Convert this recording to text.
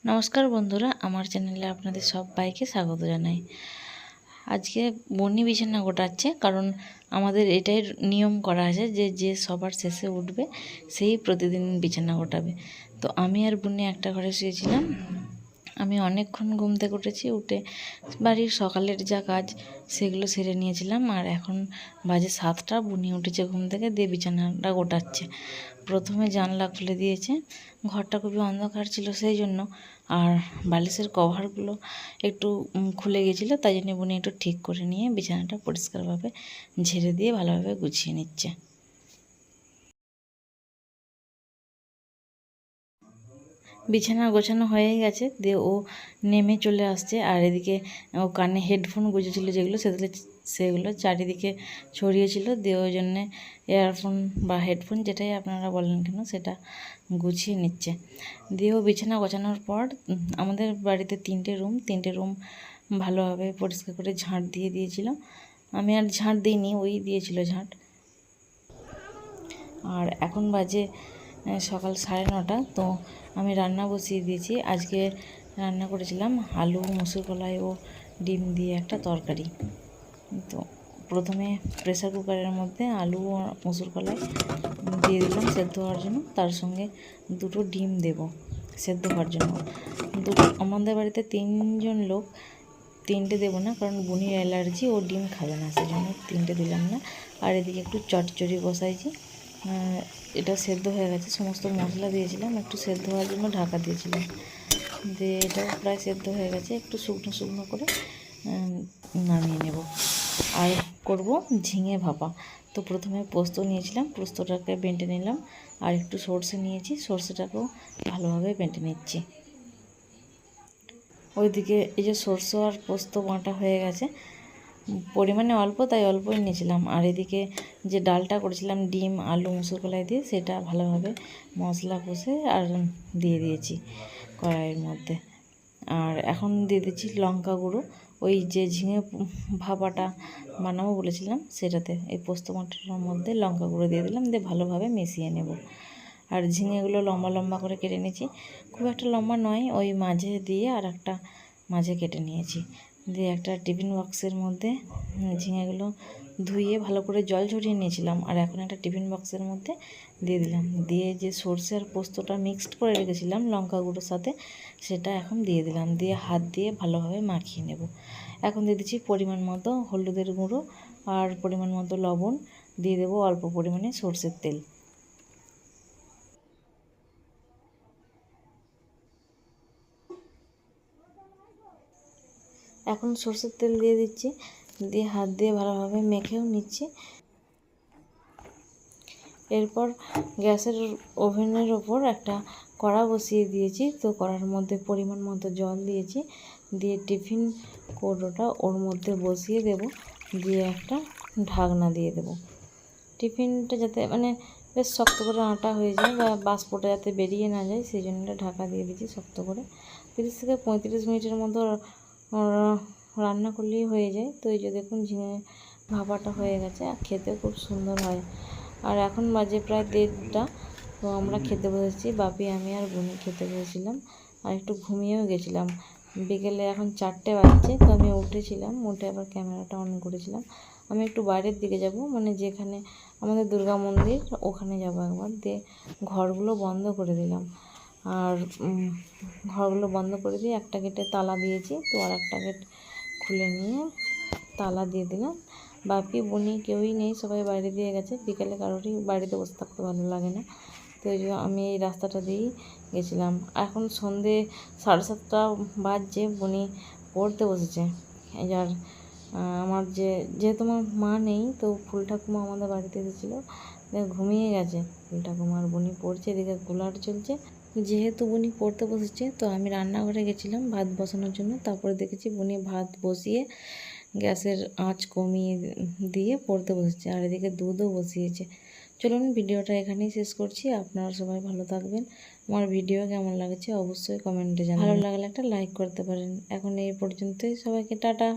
নমস্কার বন্ধুরা, আমার চ্যানেলে আপনাদের সবাইকে স্বাগত জানাই। আজকে বনি বিছানা গোটাচ্ছে, কারণ আমাদের এটাই নিয়ম করা আছে যে যে সবার শেষে উঠবে সেই প্রতিদিন বিছানা গোটাবে। তো আমি আর বনি একটা ঘরে শুয়েছিলাম। আমি অনেকক্ষণ ঘুম থেকে উঠেছি, উঠে বাড়ির সকালের যা কাজ সেগুলো সেরে নিয়েছিলাম। আর এখন বাজে 7টা, বনি উঠেছে ঘুম থেকে, দিয়ে বিছানাটা গোটাচ্ছে। প্রথমে জানলা খুলে দিয়েছে, ঘরটা খুবই অন্ধকার ছিল সেই জন্য। আর বালিশের কভারগুলো একটু খুলে গেছিলো, তাই জন্য বনি একটু ঠিক করে নিয়ে বিছানাটা পরিষ্কারভাবে ঝেড়ে দিয়ে ভালোভাবে গুছিয়ে নিচ্ছে। বিছানা গোছানো হয়ে গেছে, দিয়ে ও নেমে চলে আসছে। আর এদিকে ও কানে হেডফোন গুঁজেছিল যেগুলো, সেগুলো চারিদিকে ছড়িয়েছিল, দিয়ে ওই জন্যে ইয়ারফোন বা হেডফোন যেটাই আপনারা বলেন কেন সেটা গুছিয়ে নিচ্ছে। দিয়ে ও বিছানা গোছানোর পর আমাদের বাড়িতে 3টে রুম ভালোভাবে পরিষ্কার করে ঝাঁট দিয়ে দিয়েছিল। আমি আর ঝাঁট দিইনি, ওই দিয়েছিল ঝাঁট। আর এখন বাজে সকাল 9:30। তো আমি রান্না বসিয়ে দিয়েছি। আজকে রান্না করেছিলাম আলু, মুসুর কলাই ও ডিম দিয়ে একটা তরকারি। তো প্রথমে প্রেসার কুকারের মধ্যে আলু ও মুসুর কলাই দিয়ে দিলাম সেদ্ধ হওয়ার জন্য, তার সঙ্গে 2টো ডিম দেব সেদ্ধ হওয়ার জন্য। আমাদের বাড়িতে 3জন লোক, 3টে দেবো না, কারণ বুনির অ্যালার্জি, ও ডিম খাবে না, সেই জন্য 3টে দিলাম না। আর এদিকে একটু চচ্চড়ি বসাইছি। এটা সেদ্ধ হয়ে গেছে, সমস্ত মশলা দিয়েছিলাম, একটু সেদ্ধ হওয়ার জন্য ঢাকা দিয়েছিলাম। দিয়ে এটাও প্রায় সেদ্ধ হয়ে গেছে, একটু শুকনো শুকনো করে নামিয়ে নেব। আর করব ঝিঙে ভাপা। তো প্রথমে পোস্ত নিয়েছিলাম, পোস্তটাকে বেটে নিলাম। আর একটু সর্ষে নিয়েছি, সর্ষেটাকেও ভালোভাবে বেটে নিচ্ছি। ওইদিকে এই যে সর্ষে আর পোস্ত বাটা হয়ে গেছে, পরিমাণে অল্প তাই অল্পই নিয়েছিলাম। আর এদিকে যে ডালটা করেছিলাম ডিম, আলু, মুসুর কলাই দিয়ে, সেটা ভালোভাবে মশলা কষে আর দিয়ে দিয়েছি কড়াইয়ের মধ্যে। আর এখন দিয়ে দিচ্ছি লঙ্কা গুঁড়ো, ওই যে ঝিঙে ভাপাটা বানাবো বলেছিলাম সেটাতে, এই পোস্ত বাটাটার মধ্যে লঙ্কা গুঁড়ো দিয়ে দিলাম, দিয়ে ভালোভাবে মিশিয়ে নেব। আর ঝিঙেগুলো লম্বা লম্বা করে কেটে নিয়েছি, খুব একটা লম্বা নয়, ওই মাঝে দিয়ে আর একটা মাঝে কেটে নিয়েছি। দিয়ে একটা টিফিন বক্সের মধ্যে ঝিঙেগুলো ধুয়ে ভালো করে জল ঝরিয়ে নিয়েছিলাম, আর এখন একটা টিফিন বক্সের মধ্যে দিয়ে দিলাম। দিয়ে যে সর্ষে আর পোস্তটা মিক্সড করে রেখেছিলাম লঙ্কা গুঁড়োর সাথে, সেটা এখন দিয়ে দিলাম, দিয়ে হাত দিয়ে ভালোভাবে মাখিয়ে নেব। এখন দিয়ে দিচ্ছি পরিমাণ মতো হলুদের গুঁড়ো আর পরিমাণ মতো লবণ, দিয়ে দেবো অল্প পরিমাণে সর্ষের তেল। এখন সর্ষের তেল দিয়ে দিচ্ছি, দিয়ে হাত দিয়ে ভালোভাবে মেখেও নিচ্ছি। এরপর গ্যাসের ওভেনের ওপর একটা কড়া বসিয়ে দিয়েছি। তো কড়ার মধ্যে পরিমাণ মতো জল দিয়েছি, দিয়ে টিফিন কৌটোটা ওর মধ্যে বসিয়ে দেব, দিয়ে একটা ঢাকনা দিয়ে দেব। টিফিনটা যাতে বেশ শক্ত করে আটা হয়ে যায় বা বাষ্পটা যাতে বেরিয়ে না যায়, সেই জন্য ঢাকা দিয়ে দিয়েছি শক্ত করে। 30 থেকে 35 মিনিটের মতো রান্না করলেই হয়ে যায়। তো এই যে দেখুন ঝিঙে ভাপাটা হয়ে গেছে, আর খেতে খুব সুন্দর হয়। আর এখন বাজে প্রায় 1:30। তো আমরা খেতে বসেছি, বাপি, আমি আর বোনি খেতে বসেছিলাম। আর একটু ঘুমিয়েও গেছিলাম। বিকেলে এখন 4টে বাজছে। তো আমি উঠেছিলাম, উঠে আবার ক্যামেরাটা অন করেছিলাম। আমি একটু বাইরের দিকে যাব, যেখানে আমাদের দুর্গা মন্দির, ওখানে যাব একবার। দিয়ে ঘরগুলো বন্ধ করে দিলাম। আর ঘরগুলো বন্ধ করে দিয়ে একটা গেটে তালা দিয়েছি, তো আর একটা গেট খুলে নিয়ে তালা দিয়ে দিলাম। বাপি, বুনি কেউই নেই, সবাই বাইরে দিয়ে গেছে। বিকেলে কারোরই বাড়িতে বসে থাকতে ভালো লাগে না, তো এই জন্য আমি এই রাস্তাটা দিয়েই গেছিলাম। এখন সন্ধে 7:30 বাজছে, বুনি পড়তে বসেছে। আর আমার যেহেতু আমার মা নেই, তো ফুল ঠাকুমা আমাদের বাড়িতে এসেছিলো, ঘুমিয়ে গেছে ফুল ঠাকুমা। আর বুনি পড়ছে, এদিকে কুলার চলছে। যেহেতু বুনি পড়তে বসেছে, তো আমি রান্নাঘরে গেছিলাম ভাত বসানোর জন্য। তারপরে দেখেছি বুনি ভাত বসিয়ে গ্যাসের আঁচ কমিয়ে দিয়ে পড়তে বসেছে, আর এদিকে দুধও বসিয়েছে। চলুন ভিডিওটা এখানেই শেষ করছি। আপনারা সবাই ভালো থাকবেন। আমার ভিডিও কেমন লাগছে অবশ্যই কমেন্টে জানাবেন। ভালো লাগলে একটা লাইক করতে পারেন। এখন এই পর্যন্তই, সবাইকে টাটা।